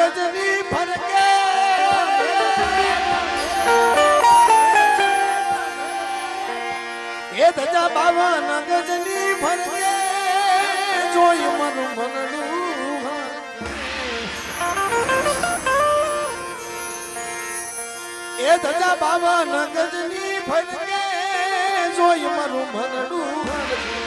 ગજની ફરકે એ ધજા 52 ગજની ફરકે જોઈ મારું મનડું એ ધજા 52 ગજની ફરકે જોઈ મારું મનડું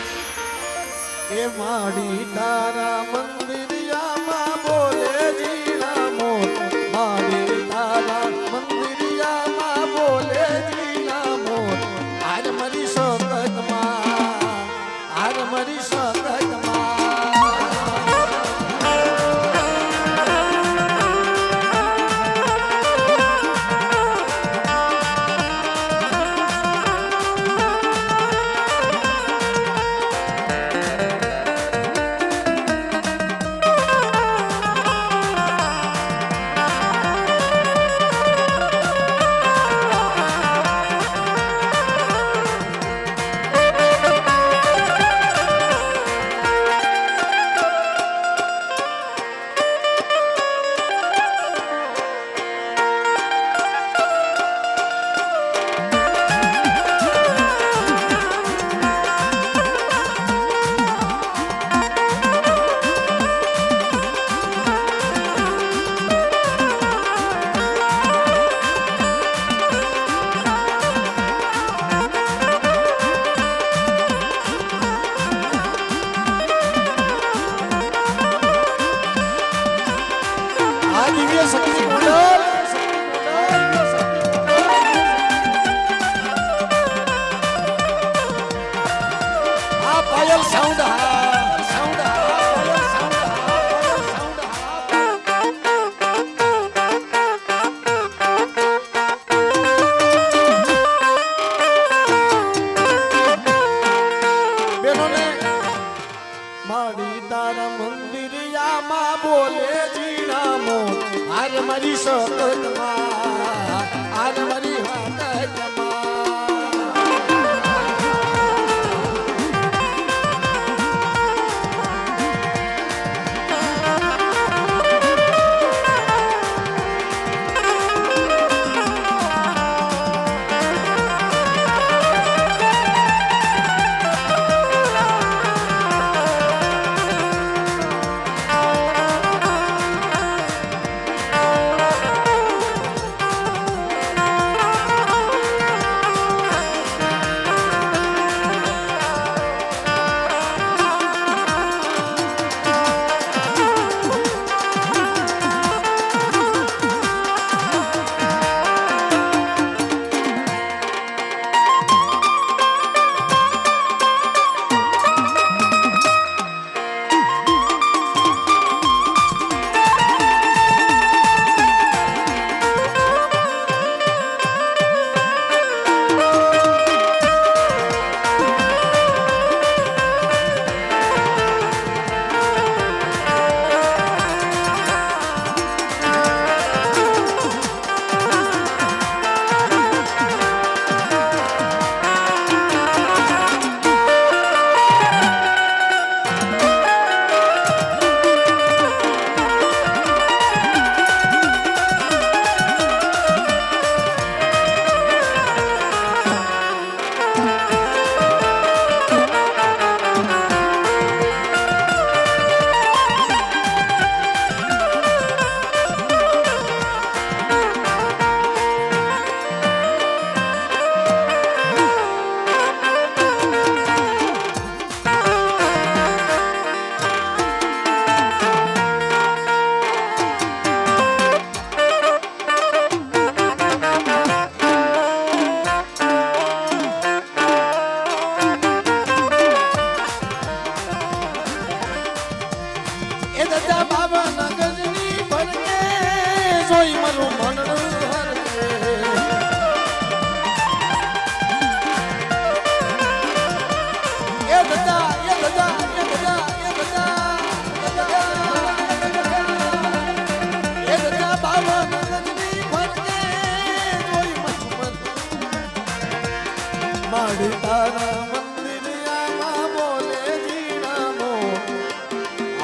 એ માડી તારા મંદિરિયામાં બોલે જીણા મોર માડી તારા મંદિરિયામાં બોલે જીણા મોર આજ મારી સતતમાં આજ મારી સતતમાં મારી સતતમાં આજ મારી વાતમાં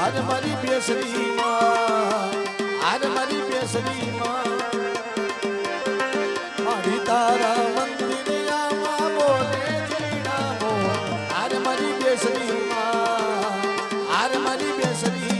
आज मारी बेसरी माँ आज मारी બેસરી માં મારી તારા મંદિરિયામાં બોલે જીણા મોર આર મારી બેસરી માં આર મારી બેસરી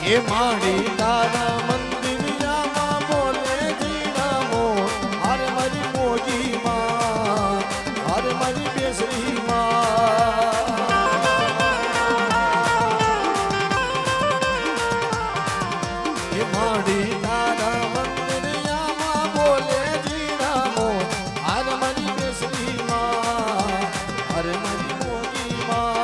એ માડી તારા મંદિરિયામાં બોલે જીણા મોર હર મારી મોજી માં હર મારી બેસરી માં એ માડી તારા મંદિરિયામાં બોલે જીણા મોર હર મારી બેસરી માં હર મારી મોજી માં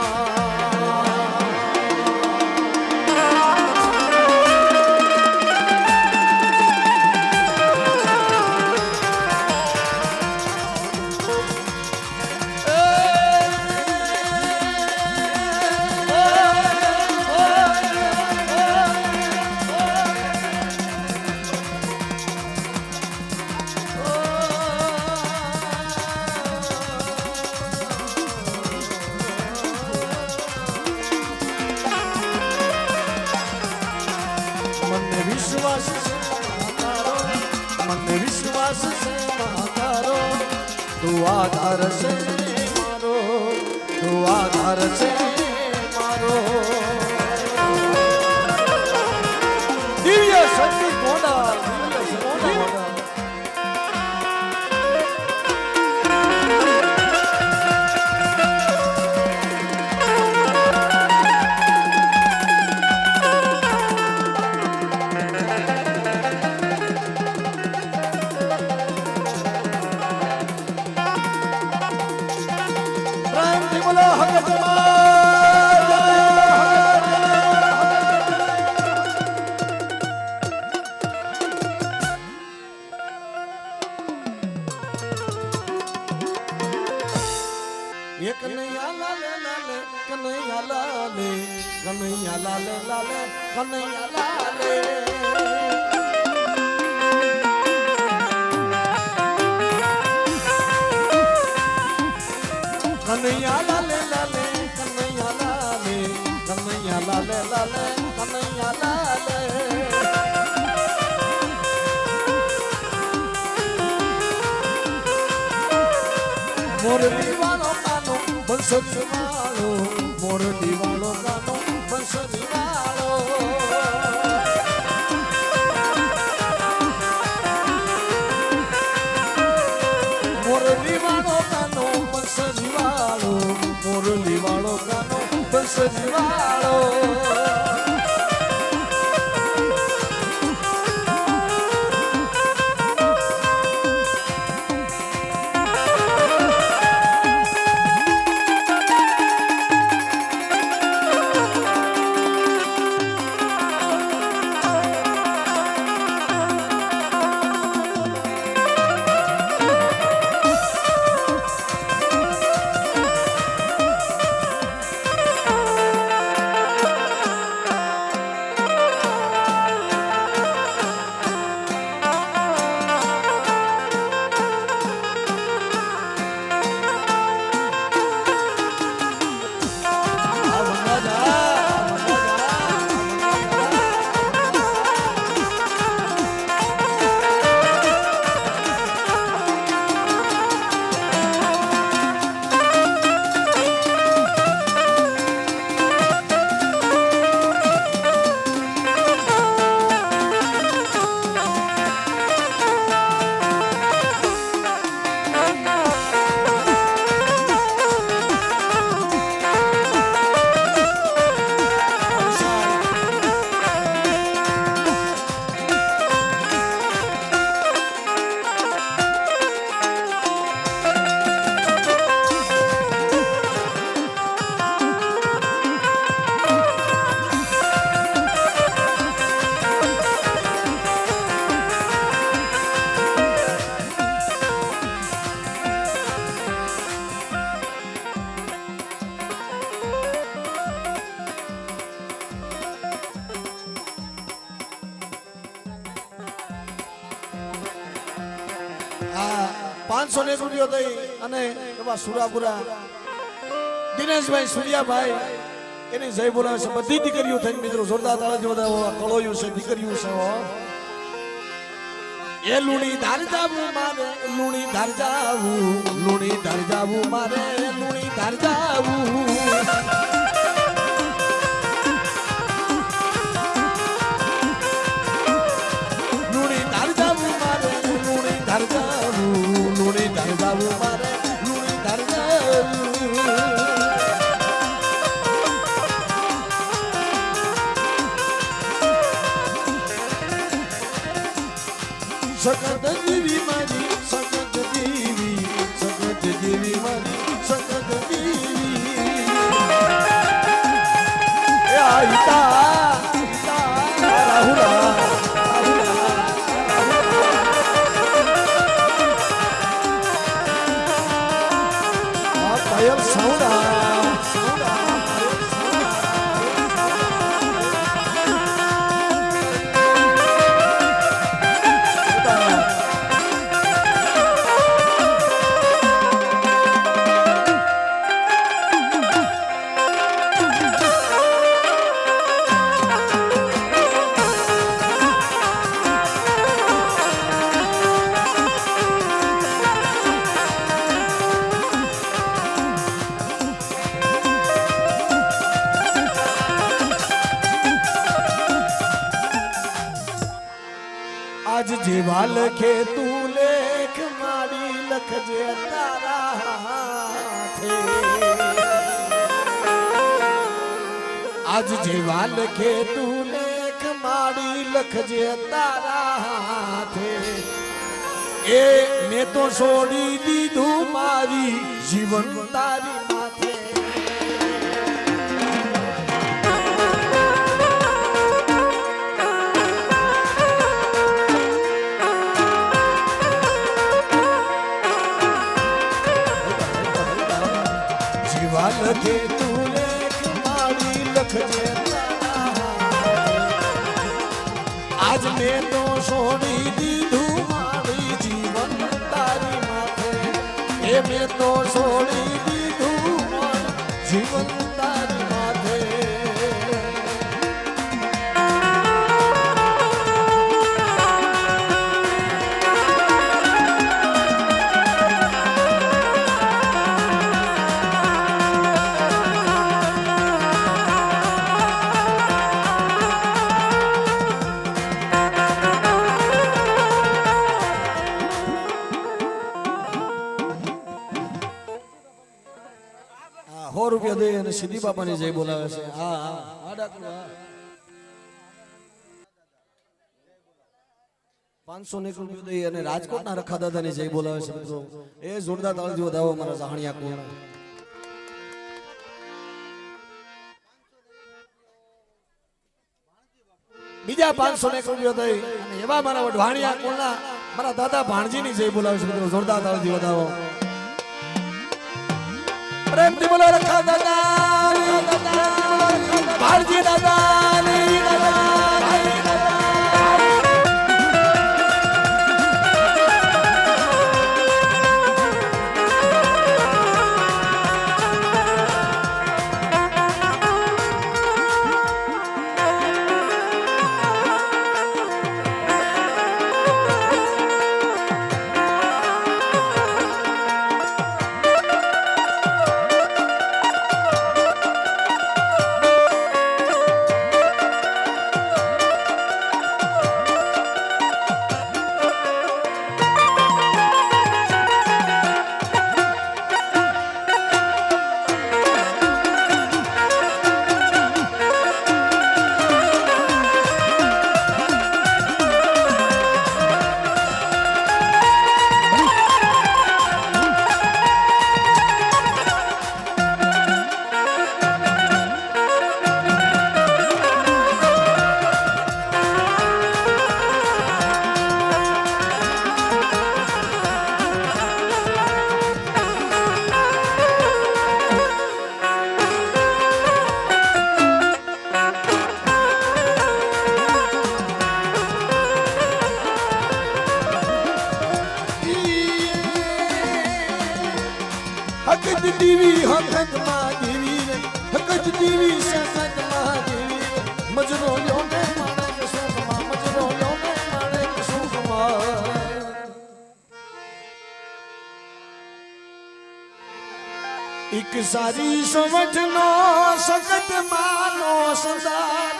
મને વિશ્વાસ છે તારો તું આધાર છે મારો તું આધાર છે મારો દિવ્ય શક્તિ મોડા કનૈયા લાલે લાલે કનૈયા લાલે કનૈયા લાલે લાલે કનૈયા લાલે કનૈયા લાલે લાલે કનૈયા લાલે કનૈયા લાલે લાલે કનૈયા લાલે મોર દીવાનો કાનો બંસરી વાળો મોર દીવાનો કાનો બંસરી વાળો મોર દીવાનો કાનો બંસરી વાળો મોર દીવાનો કાનો બંસરી વાળો આ 501 રૂપિયો થઈ અને એવા સુરાપુરા દિનેશભાઈ સુરિયાભાઈ એની જય બોલાવે છે બધી દીકરીઓ થઈને મિત્રો જોરદાર તાળીઓ વધાવો કળોયું છે દીકરીઓ છે એ લુણી ધાર જાવું મારે લુણી ધાર જાવું લુણી ધાર જાવું મારે લુણી ધાર જાવું લુણી ધાર જાવું મારે લુણી ધાર જાવું લુણી ધાર જાવું મારે લુણી ધાર જાવું સખત દેવી મારી સખત દેવી મારી સખત દેવી એ આઈતા રાહુલા આ પાયલ સાઉડા આજ જેવા લખે તું લેખ મારી લખજે તારા હાથે આજ જેવા લખે તું લેખ મારી લખજે તારા હાથે એ મેં તો છોડી દીધું મારી જીવન તારી માથે લખે તું લેખ મારી લખજે આજ મેં તો છોડી દીધું મારી જીવન તારી માથે એ મેં તો છોડી દીધું મારી જીવન તારી માથે રૂપિયા દે અને સિદ્ધિ બાપાની જય બોલાવે છે હા હા ડાકુ 501 રૂપિયા દે અને રાજકોટના રખા દાદાની જય બોલાવે છે મિત્રો એ જોરદાર તાળીઓ વધાવો મારા જાહણિયા કોણ બીજા 501 રૂપિયા દે અને એવા મારા વઢવાણિયા કોણના મારા દાદા ભાણજીની જય બોલાવે છે મિત્રો જોરદાર તાળીઓ વધાવો પ્રેમ થી બોલો રખા દાદા ભારજી દાદા ટીવી હકતમાં દેવી રે હકત ટીવી સકતમાં દેવી રે મજરો લ્યો ને માણેક સુખમાં મજરો લ્યો ને માણેક સુખમાં એક સારી સમજનો સકત માનો સંસાર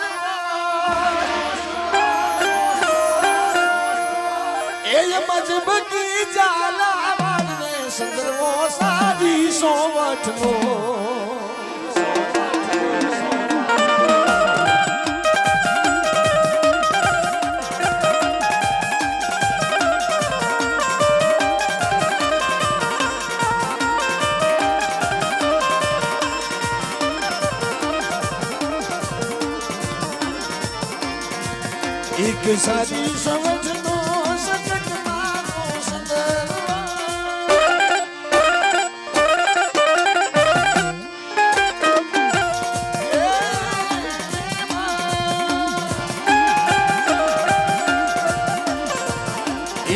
એ મજબકી जाला વાળને સંદર્ભો સારી સોવઠનો એક સારી સમજનો સકત માનો સંદર્ભ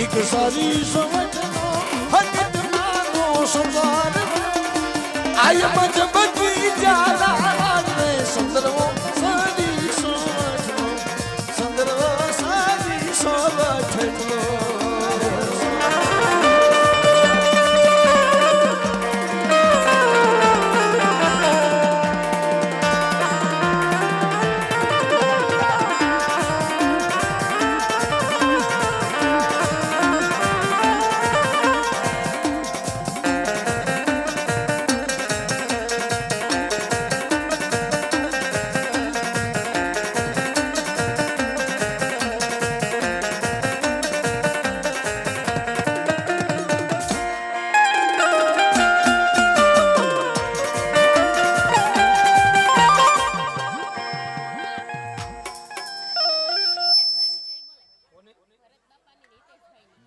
એક સારી સમજનો હકત માનો સંદર્ભ આય મજબકી जाला વાળને સંદર્ભો સારી સોવઠનો સંદર્ભ સારી સોવઠનો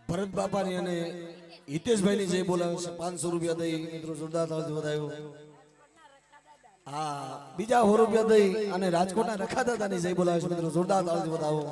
ભરત બાપાની અને હિતેશભાઈની જય બોલાવે છે 500 રૂપિયા દઈ મિત્રો જોરદાર તાળીઓ વધાયો હા બીજા 100 રૂપિયા દઈ અને રાજકોટના રખા દાદાની જય બોલાવે છે મિત્રો જોરદાર તાળીઓ વધાવો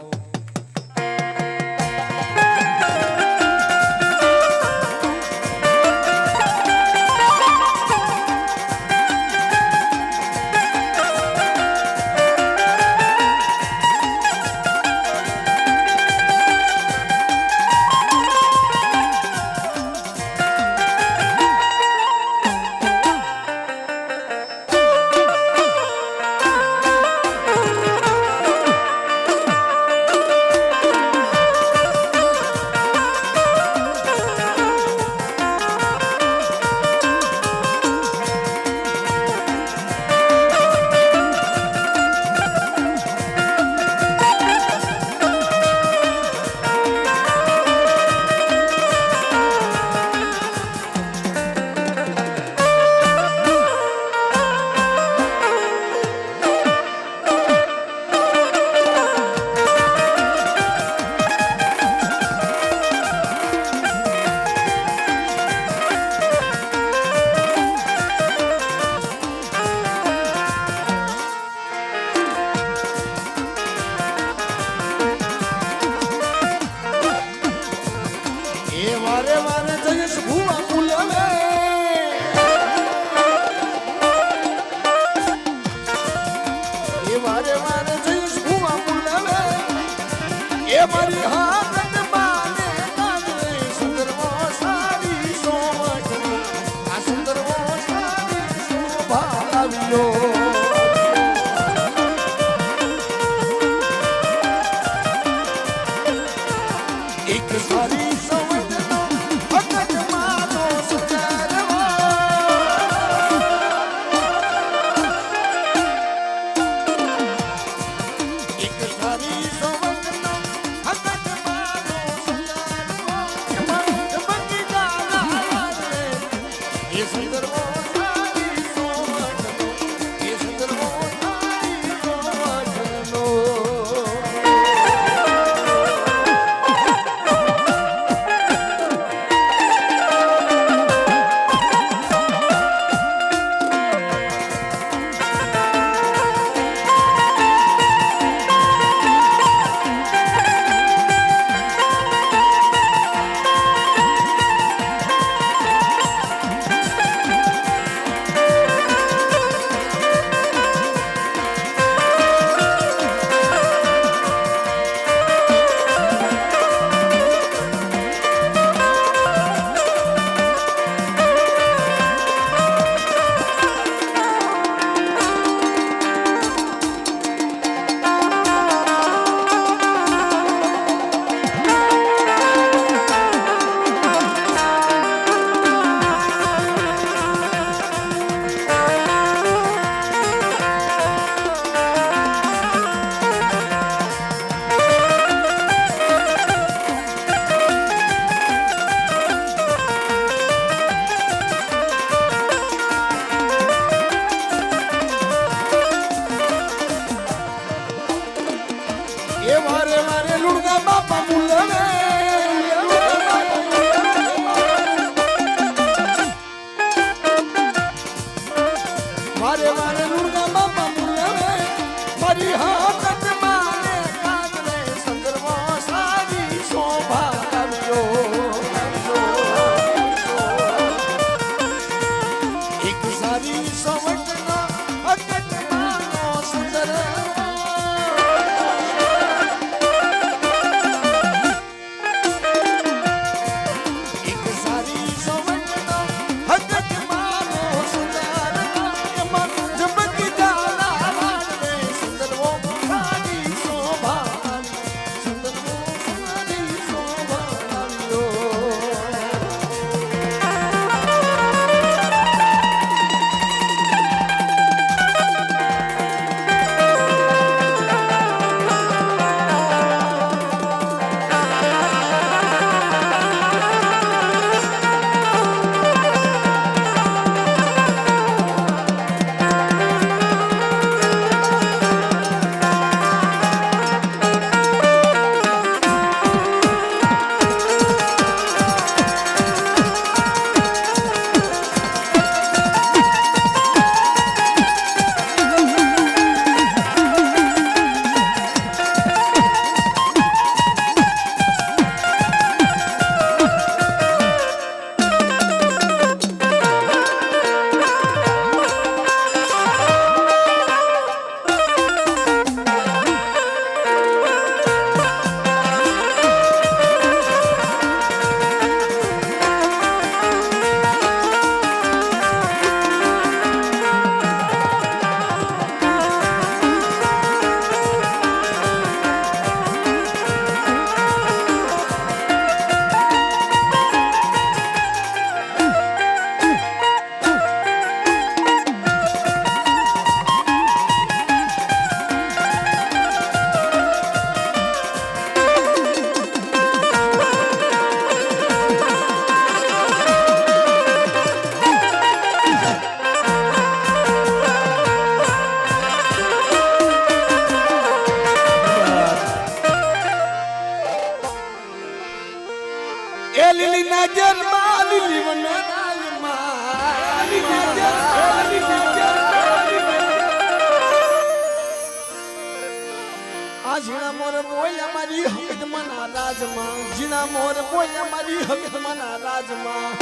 મારી હકીકતમાં રાજમાં જીણા મોર બોલ્યા મારી હકીકતમાં રાજમાં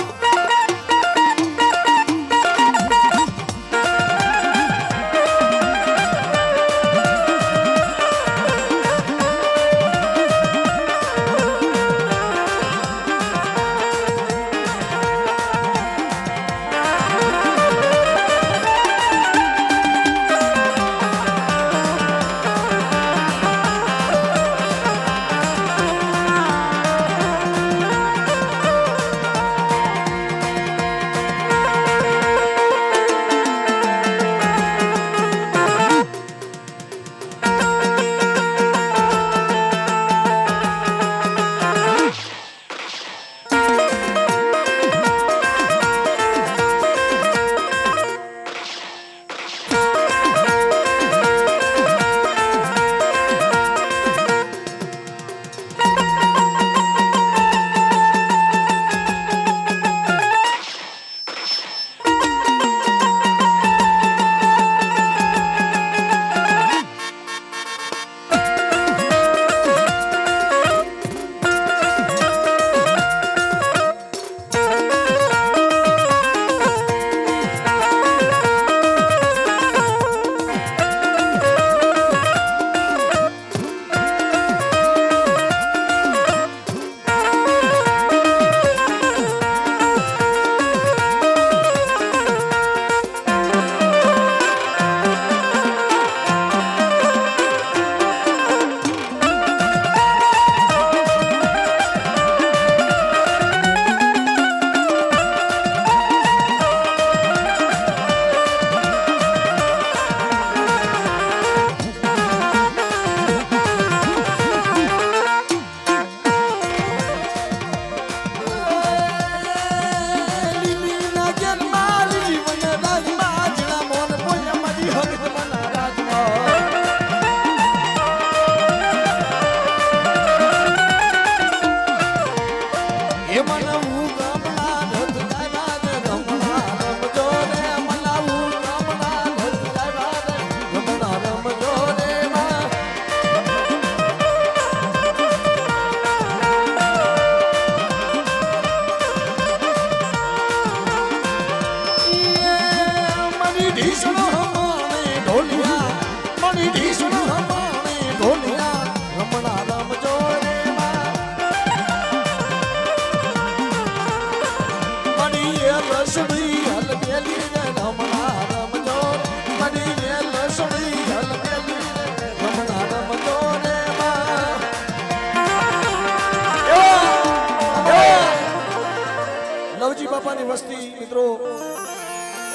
વસ્તી મિત્રો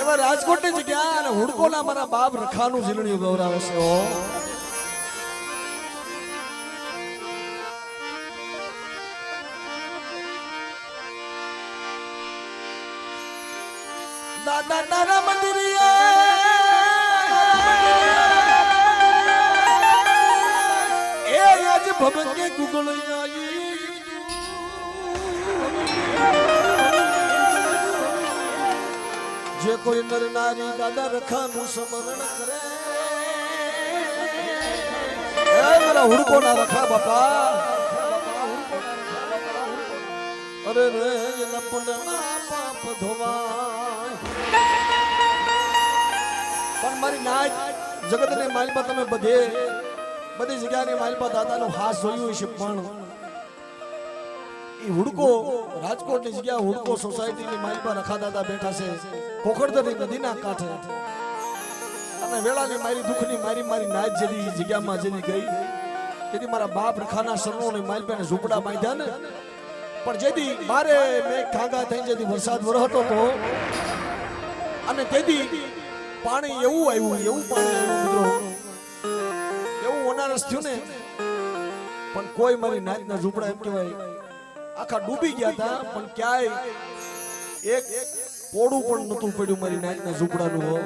એવા રાજકોટની જગ્યા અને હુડકોના મારા બાપ રખાનું ઝીલણિયું ગૌરાવે છે હો દાદા તારા મંદિરિયા એ આજ ભગત કે ગુગળિયા જે કોઈ નર નારી દાદા રખાનું સ્મરણ કરે એ મારા હુડકો ના રખા બાપા અરે રે એના પુણ્યના પાપ ધોવા પણ મારી નાચ જગતની માલપા તમે બધી જગ્યાની માલપા દાદાનો હાથ જોયું છે પણ એ હુડકો રાજકોટની જગ્યા હુડકો સોસાયટીની માલપા રખા દાદા બેઠા છે કોખડદરી નદીના કાંઠે અને વેળાની મારી દુઃખની મારી નાચ જેની જગ્યામાં જેની ગઈ તેથી મારા બાપ રખાના સરનોને માલપાને ઝૂંપડા બાંધ્યા ને પણ જેથી મારે મેં ખાંગા થઈ જેથી વરસાદ વરહતો હતો અને તેથી પાણી એવું પાણી આવ્યું મિત્રો એવું ઓનારસ થયું ને પણ કોઈ મારી નાચના ઝૂંપડા એમ કહેવાય આખા ડૂબી ગયા હતા પણ ક્યાંય એક પોડું પણ નતું પડ્યું મારી નાચના ઝૂંપડાનું હો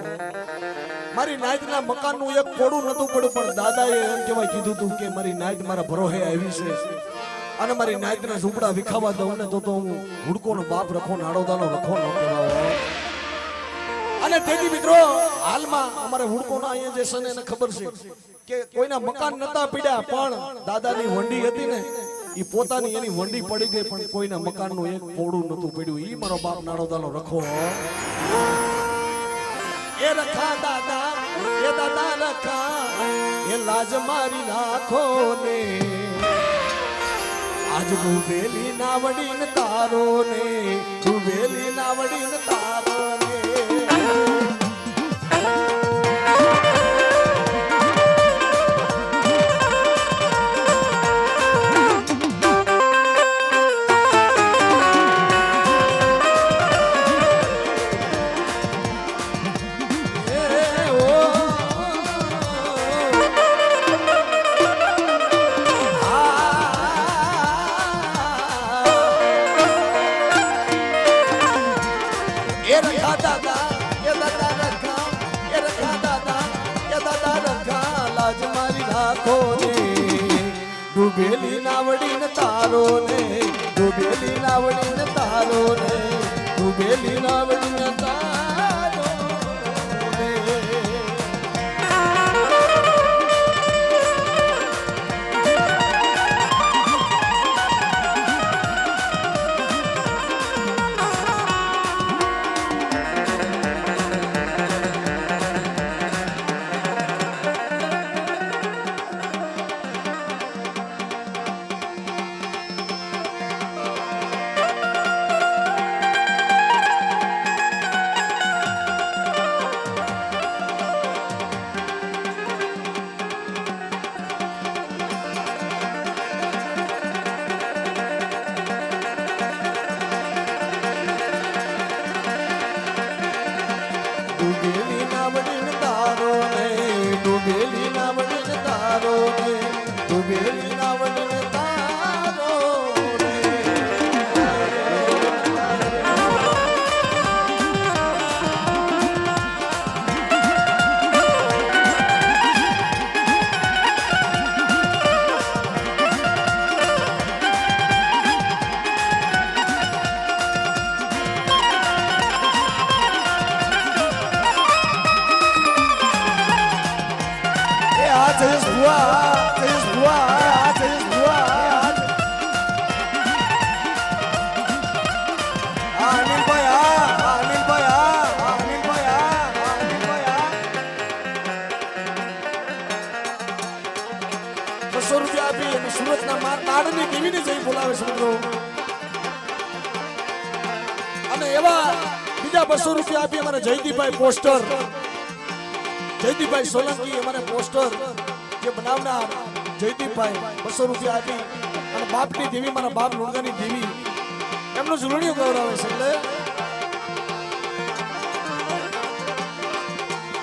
મારી નાચના મકાનનું એક પોડું નતું પડ્યું પણ દાદાએ એમ કહેવાય કીધું હતું કે મારી નાચ મારા ભરોહે આવી છે અને મારી નાચના ઝૂંપડા વિખાવા દઉં ને તો હું હુડકોનો બાપ રખો નાડોદાનો રખો ન કહેવાય અને તેથી મિત્રો હાલમાં અમારે હુડકોના અહીંયા જે છે ને એને ખબર છે કે કોઈના મકાન નતા પડ્યા પણ દાદાની વંડી હતી ને ઈ પોતાની એની વંડી પડી ગઈ પણ કોઈના મકાનનું એક પોડું નતું પડ્યું. ઈ મારો બાપ નાડોદાનો રખો એ રખા દાદા એ દાદા રખા એ લાજ મારી રાખો ને આજ ડૂબેલી નાવડી ને તારો ને ડૂબેલી નાવડી ને તારો ને ડૂબેલી નાવડી ને તારો ને ડૂબેલી નાવડી ને તારો ને ડૂબેલી નાવડી ને તારો ને ડૂબેલી નાવડી ને તારો ને ડૂબેલી નાવડી ને તારો ને ડૂબેલી નાવડી ને તારો ને જયેશ ભુવા ₹200 આપી અને સુરતના તાડની દેવીને જઈ બોલાવે છે મિત્રો. અને એવા બીજા ₹200 આપી અમારે જયદીપભાઈ પોસ્ટર જયદીપભાઈ સોલંકી અમારે પોસ્ટર જે બનાવનાર જયદીપભાઈ ₹200 આપી અને બાપની દેવી મારા બાપ લુંગાની દેવી એમનો ઝૂલણીઓ ગૌરવે છે. એટલે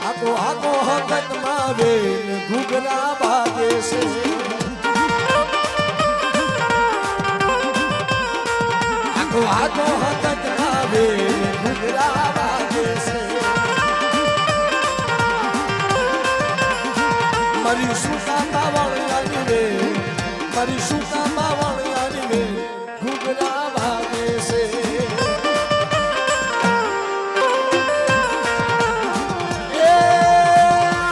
આકો આકો હકત માં વેલ ઘૂઘરા ભાગે છે આકો આકો હકત માં વેલ ઘૂઘરા ભાગે છે મારી સુતા બાવળિયાની રે મારી સુતા બાવળિયાની રે ઘૂઘરા ભાગે છે એ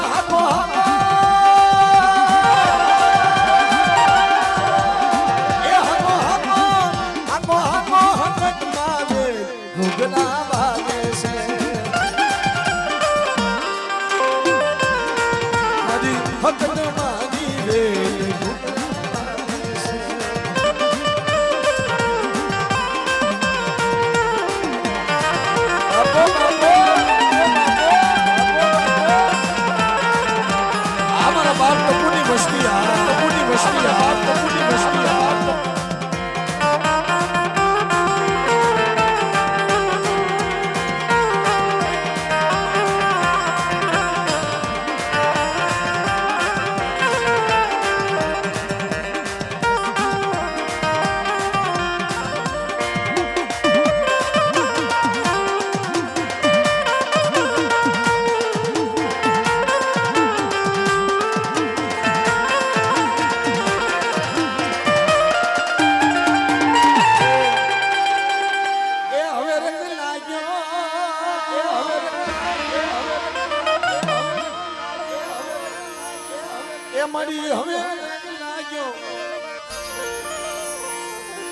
હાકો હાકો એ હાકો હાકો હાકો હાકો હકત મારે ઘૂઘરા ભાગે છે હકત મારી રે અમારા બાપ ટપુની વસ્તી ટપુની વસ્તી ટપુની વસ્તી એ મારી હવે લાગ્યો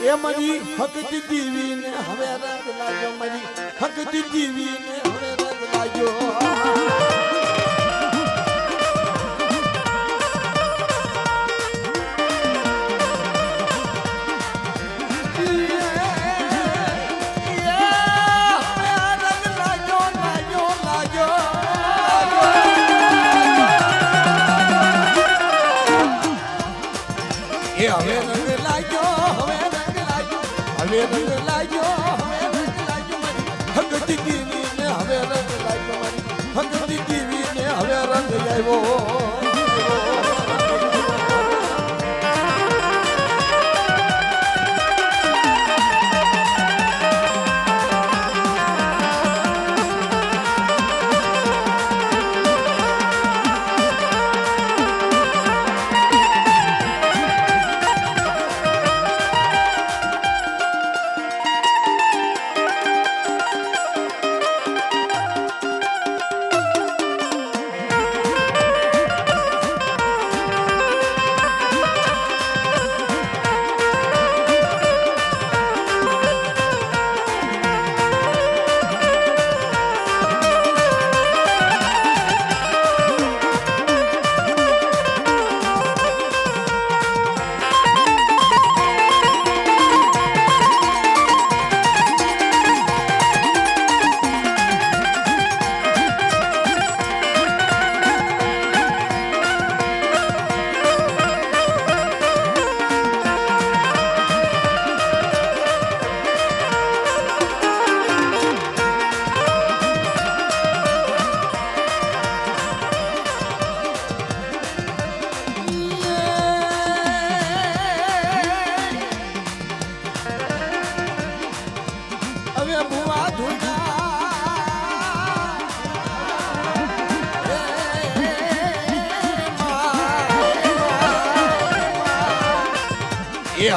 એ મારી હકતી દીવી ને હવે રંગ લાગ્યો મારી હકતી દીવી ને હવે રંગ લાગ્યો હવે રંગ લાગ્યો હવે રંગ લાગ્યો હવે રંગ લાગ્યો હવે રંગ લાગ્યો મારી હકતી દીવી ને હવે રંગ લાગ્યો મારી હકતી દીવી ને હવે રંગ આવ્યો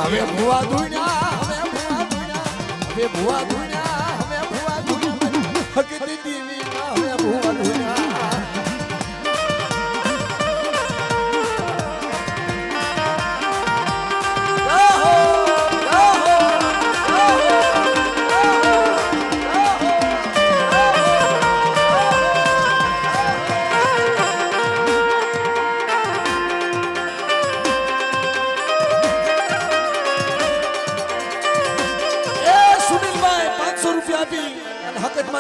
હવે ભુવા ધુણ્યા હવે ભુવા ધુણ્યા હવે ભુવા ધુણ્યા હવે ભુવા ધુણ્યા હકતી દીવી હવે ભુવા ધુણ્યા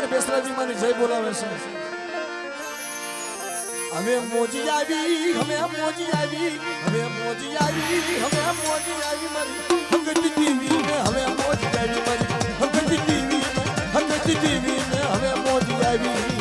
બેસરાજી મારી જય બોલાવે છે હવે મોજી આવી હવે મોજી આવી હવે મોજી આવી હવે મોજી આવી મારી હકતી દીવી ને હવે મોજી આવી મારી હકતી દીવી હકતી દીવી ને હવે મોજી આવી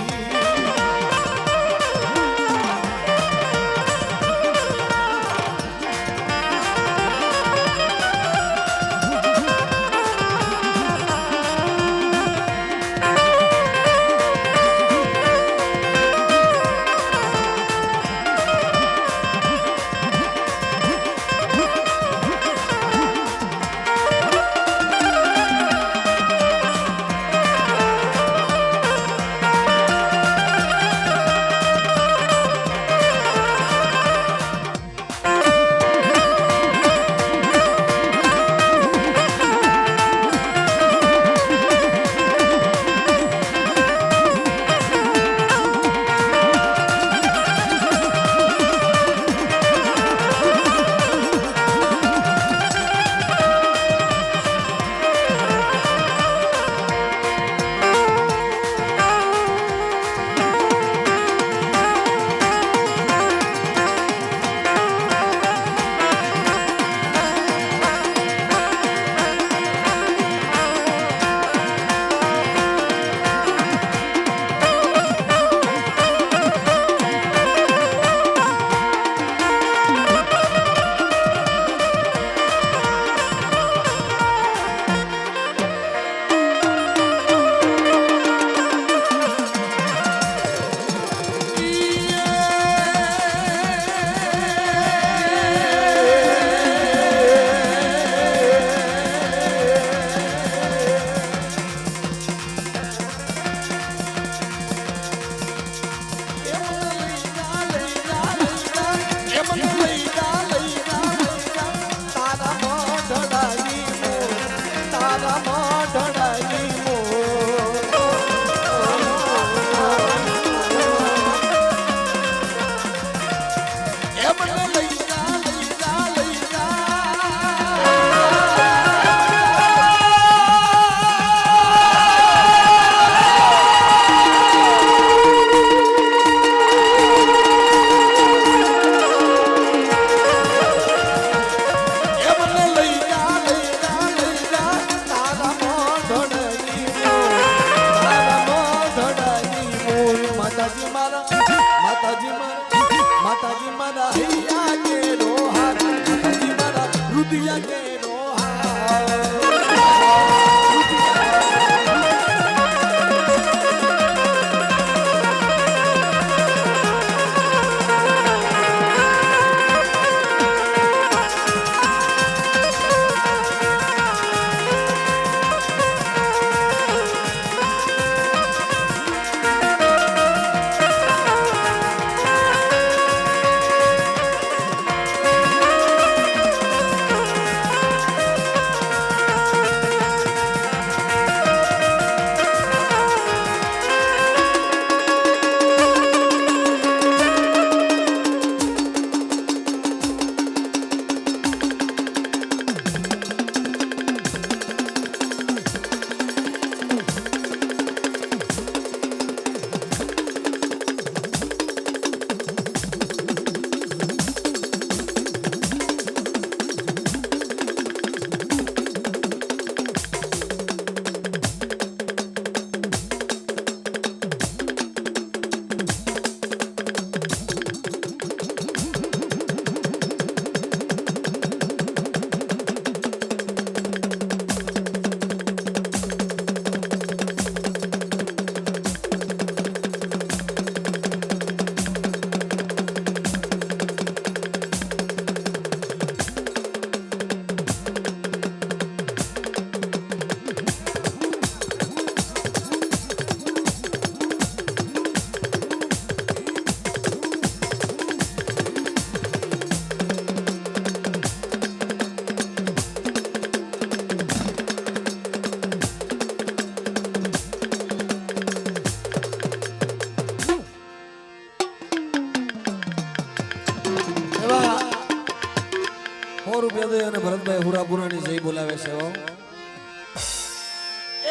રૂપિયા દે અને ભરતભાઈ હુરાપુરાની જય બોલાવે છે હો.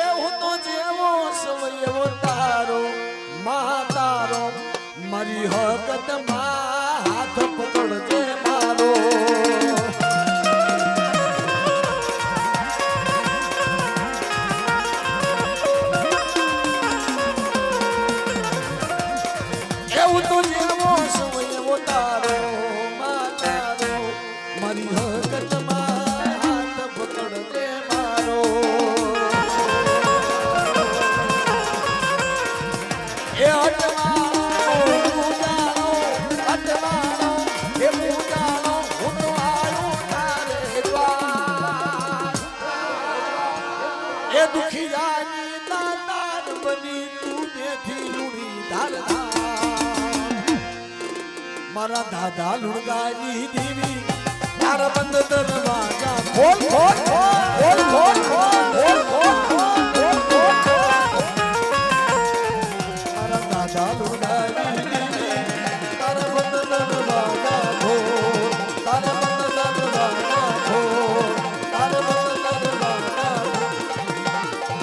એવું તો જેવો સમય એવો તારો માં તારો મારી હકત માં હાથ પકડજે મારો. એવું તો જેવો સમય એવો તારો માં તારો મારી હકત માં હાથ પકડજે મારો. એ અટવાળો પૂજાનો અટવાળો એ પૂજાનો હું તો આવ્યો તારે દ્વાર. એ દુખિયાની દાતાર બની તું બેઠી રૂડી ધારધાર. મારા દાદા લુણગાની દેવી તારા બંધ દરવાજા ખોલ ખોલ ખોલ ખોલ ખોલ ખોલ ખોલ ખોલ ખોલ ખોલ. મારા દાદા લુણગાની દેવી તારા બંધ દરવાજા ખોલ તારા બંધ દરવાજા ખોલ તારા બંધ દરવાજા ખોલ.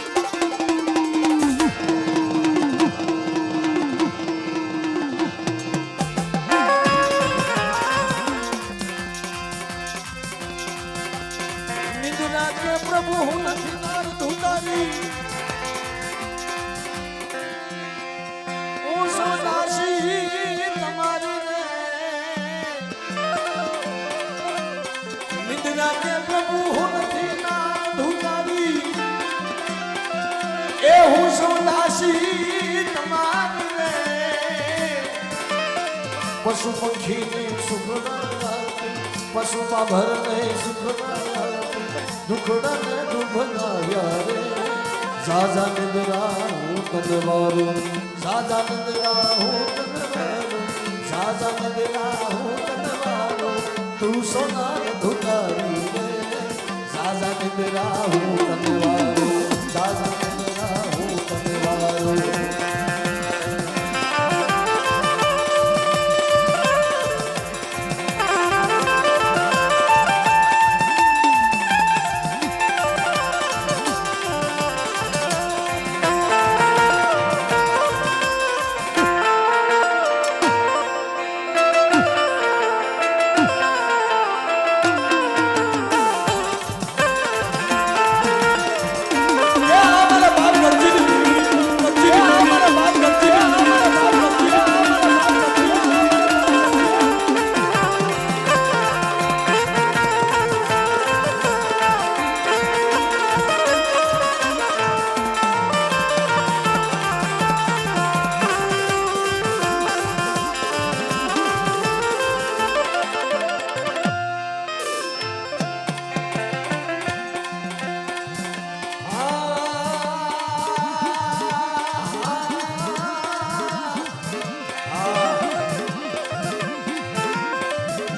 નિંદના કે પ્રભુ હું નથી નાર ધુતારી હું સોદાસી તમારી રે. નિંદના કે પ્રભુ હું નથી નાર ધુતારી એ હું સોદાસી તમારી રે. પશુ પંખીને સુખ પશુ ભરને સુખ દુખડાને દુભનાયા રે. સાજા નિંદરા હું કનવારો સાજા નિંદરા હું કનવારો સાજા નિંદરા હું કનવારો તું સોનાર ધુતારી રે. સાજા નિંદરા હું કનવારો સાજા નિંદરા હું કનવારો.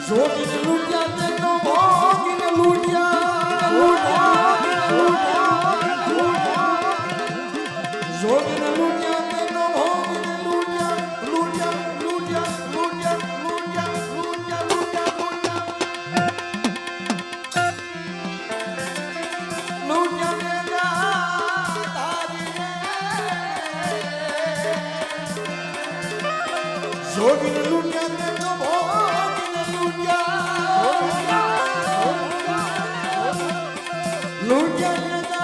જોગીને લૂટ્યા તે તો ભોગીને લૂટ્યા જોગીને લૂટ્યા તે તો ભોગીને લૂટ્યા લૂટ્યા લૂટ્યા લૂટ્યા લૂટ્યા લૂટ્યા લૂટ્યા લૂટ્યા લૂટ્યા જોગીને લૂટ્યા તે તો ભોગીને લૂટ્યા લૂટ્યા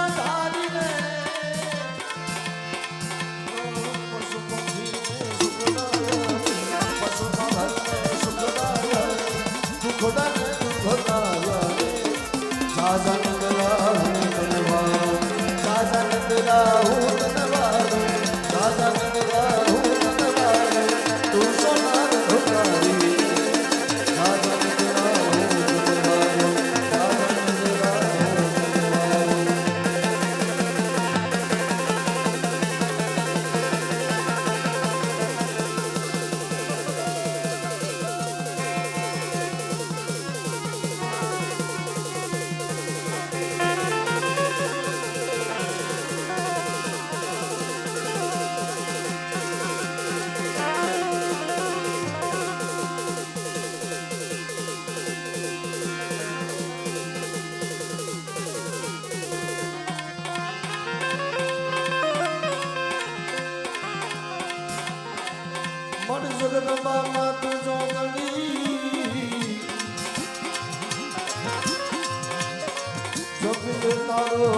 બામાં તું જોગણી જોગી તારો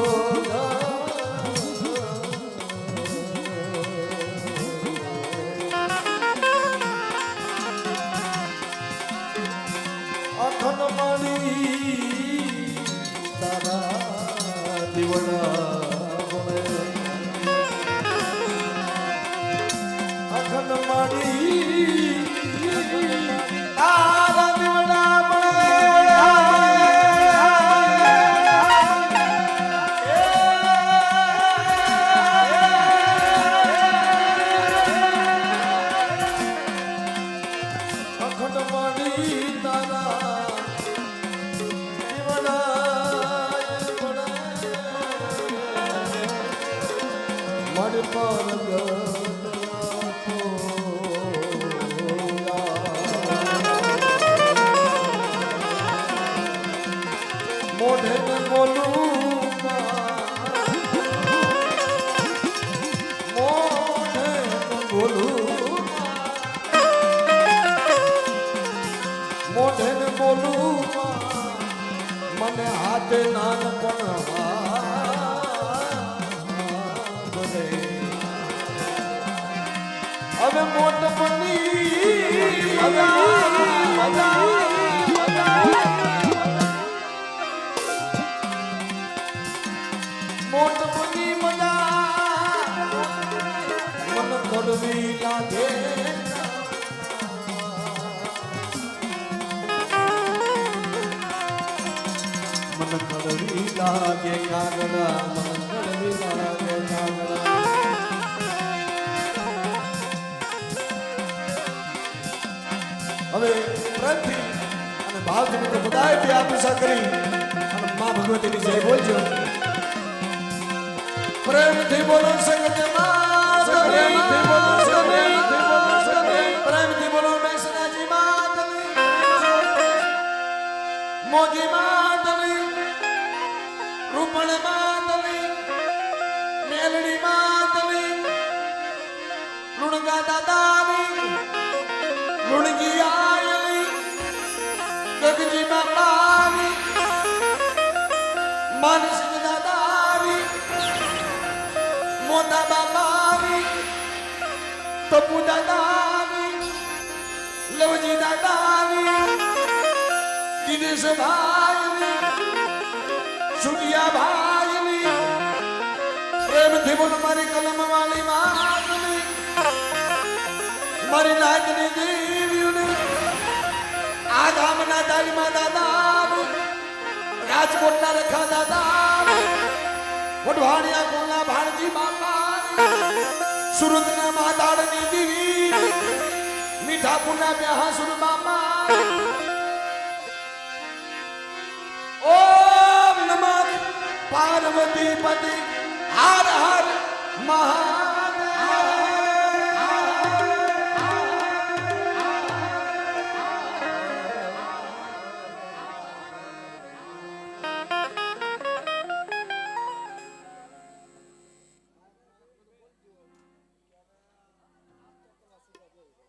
અખંડ માણી તારા દીવડા અખંડ માડી તારા દીવડા અખંડ માડી તારા દીવડા મડ પર મોઢે બોલું મોઢે બોલું મોઢે બોલું મને હાથે નાનપણ બોલે હવે મોટ બની મોટ બની મજા મન કડવી લાગે મન કડવી લાગે કાગડા મન કડવી લાગે કાગડા હવે પ્રેમથી અને ભાવથી મિત્રો બધાએ તે આપીસા કરી અને મા ભગવતીની જય બોલજો પ્રેમથી બોલો સંગત માત પ્રેમથી બોલો પ્રેમથી બોલો મેસરાજી માતની મોગી માતની રૂપણ માતની મેલડી માતની લુણગા દાદાની લુણગી આયલી ગગજી બાપાની માનસિંહ દાદાની મોટા બાબાની તપુ દાદાની લવજી દાદાની દિનેશ ભાઈની સુડિયા ભાઈની પ્રેમથી બોલ મારી કલમ વાળી માતની મારી લાજની દેવીઓની આ ગામના દાળીમાં દાદાનું રાજકોટના રખા દાદાનું વઢવાણિયા કોલા ભાણજી બાપા સુરતના માતાડની દેવી મીઠાપુરના બ્યાહસુર બાપા ઓમ નમઃ પાર્વતી પતિ